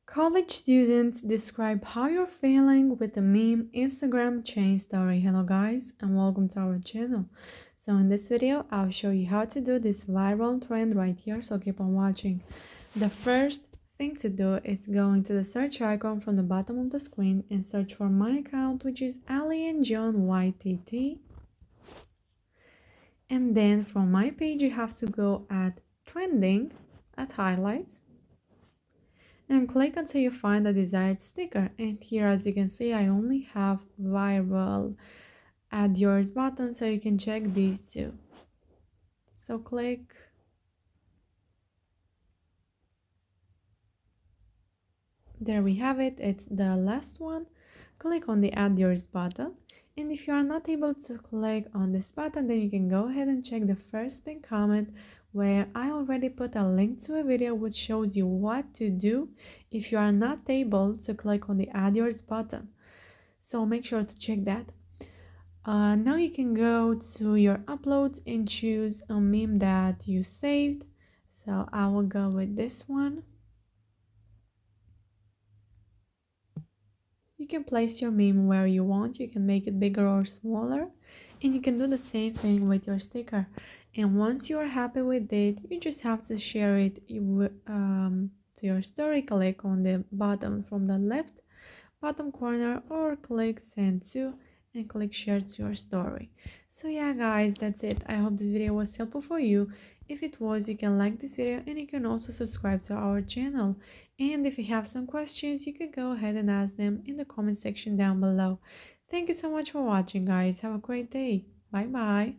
College students, describe how you're feeling with the meme Instagram change story. Hello guys and welcome to our channel. So in this video I'll show you how to do this viral trend right here, so keep on watching. The first thing to do is go into the search icon from the bottom of the screen and search for my account, which is Ali and John YTT. And then from my page you have to go at trending, at highlights, and click until you find the desired sticker. And here, as you can see, I only have viral add yours button, so you can check these two. So click, there we have it, it's the last one. Click on the add yours button, and if you are not able to click on this button, then you can go ahead and check the first pinned comment, where I already put a link to a video which shows you what to do if you are not able to click on the add yours button. So make sure to check that. Now you can go to your uploads and choose a meme that you saved. So I will go with this one. You can place your meme where you want. You can make it bigger or smaller, and you can do the same thing with your sticker. And once you are happy with it, you just have to share it to your story. Click on the bottom from the left bottom corner or click send to and click share to your story. So yeah guys, that's it. I hope this video was helpful for you. If it was, you can like this video and you can also subscribe to our channel. And if you have some questions, you can go ahead and ask them in the comment section down below. Thank you so much for watching guys. Have a great day. Bye bye.